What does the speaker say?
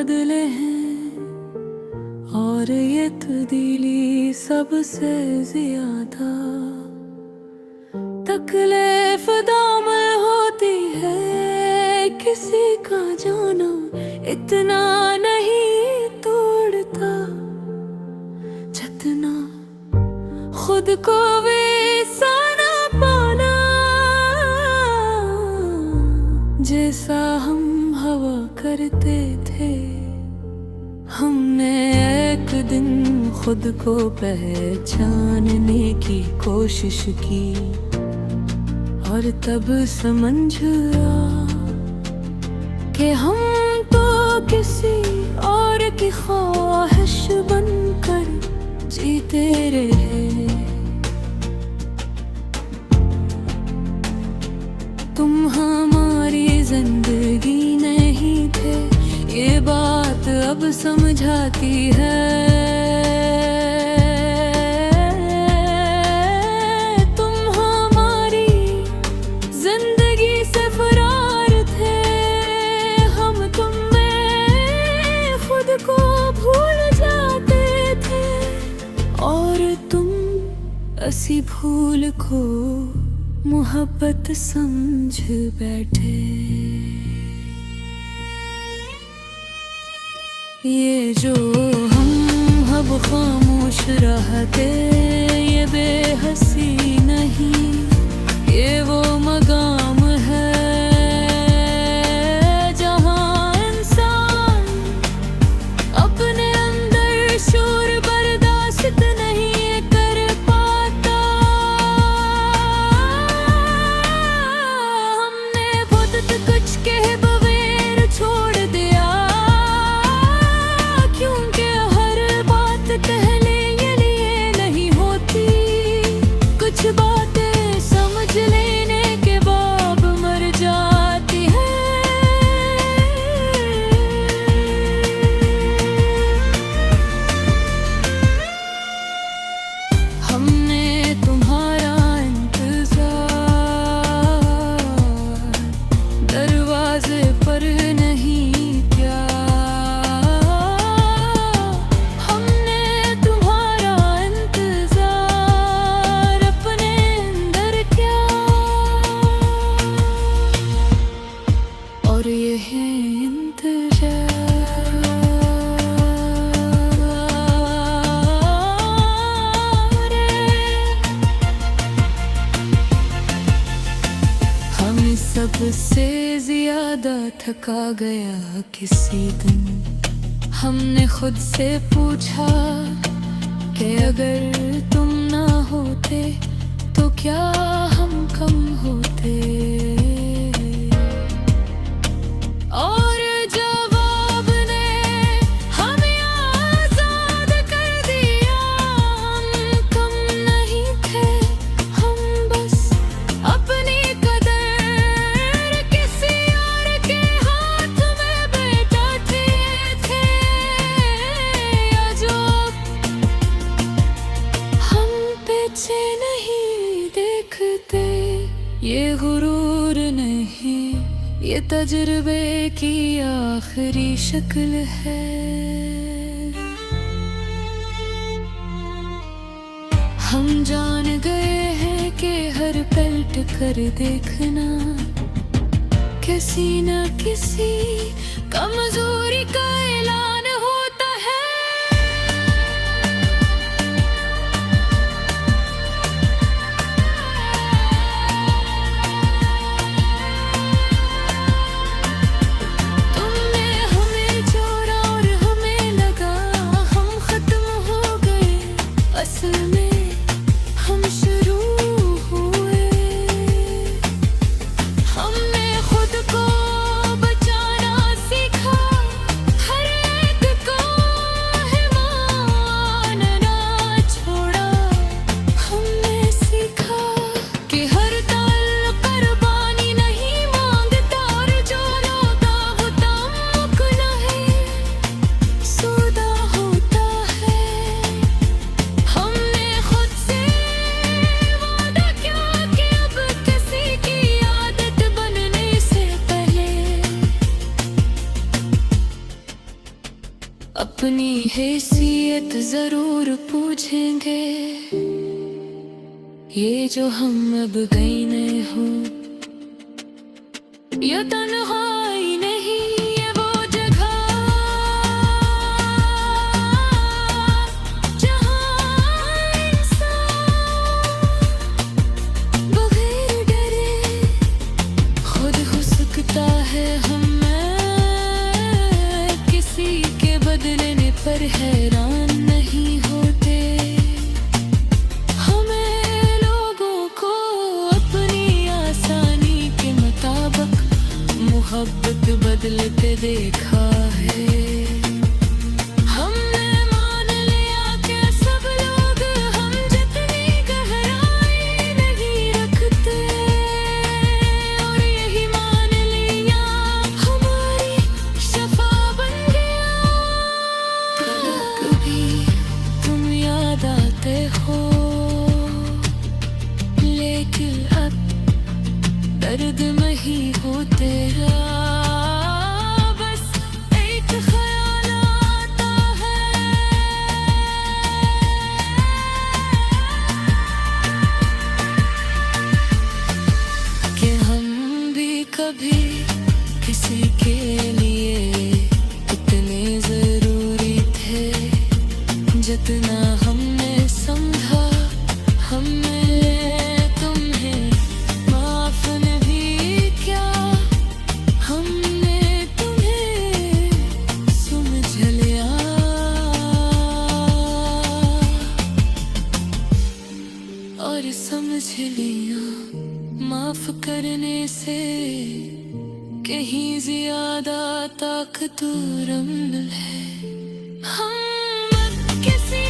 बदले हैं और ये तब्दीली सबसे ज्यादा तकलीफ दामन होती है। किसी का जाना इतना नहीं तोड़ता जितना खुद को वेसाना पाना। जैसा हम हवा करते थे हमने एक दिन खुद को पहचानने की कोशिश की और तब समझ आ कि हम तो किसी और की ख्वाहिश बनकर जीते रहे। तुम हमारी जिंदगी नहीं थे ये बात अब समझाती है। तुम हमारी जिंदगी से फरार थे, हम तुम में खुद को भूल जाते थे और तुम ऐसी भूल को मोहब्बत समझ बैठे। ये जो हम अब खामोश रहते ये बेहसी नहीं, ये वो मकाम है जहाँ इंसान अपने अंदर शोर बर्दाश्त नहीं कर पाता। हमने बहुत कुछ कह बगैर छोड़ दिया क्योंकि हर बात कहने के लिए नहीं होती। कुछ बातें समझ लेने के बाद मर जाती है। हमने तुम्हारा इंतजार दरवाजे पर नहीं किया, हमने तुम्हारा इंतजार अपने अंदर किया और ये है हमें सबसे ज्यादा थका गया किसी दिन। हमने खुद से पूछा कि अगर तुम ना होते तो क्या हम कम होते। और जवाब ने हमें आजाद कर दिया। हम कम नहीं थे, हम बस अपनी कदर किसी और के हाथ में बैठाते थे। जो हम पीछे नहीं देखते ये गुरूर नहीं, ये तजुर्बे की आखिरी शक्ल है। हम जान गए हैं कि हर पलट कर देखना किसी न किसी कमजोरी का ऐलान होता है। तुमने हमें छोड़ा और हमें लगा हम खत्म हो गए, असल में हम शुरू हुए। हमने खुद को बचाना सीखा अपनी हैसियत जरूर पूछेंगे। ये जो हम अब गईने हो, ये तन्हाई नहीं, ये वो जगह जहाँ इंसान बगैर डरे खुद हो सकता है। हमें किसी के बदलने पर हैरान नहीं होते। हमें लोगों को अपनी आसानी के मुताबिक मोहब्बत बदलते देखा है। हमने मान लिया कि सब लोग हम जितनी गहराई नहीं रखते, और यही मान लिया हमारी शफा बन गया। कभी तुम याद आते हो, लेकिन अब दर्द में ही हो तेरा। बस एक ख्याल आता है कि हम भी कभी किसी के लिए इतने जरूरी थे, जितना हमने समझा। हमने तुम्हें माफ नहीं किया, हमने तुम्हें समझ लिया। और समझ लिया माफ करने से कहीं ज्यादा ताकतवर अमल है। हम किसी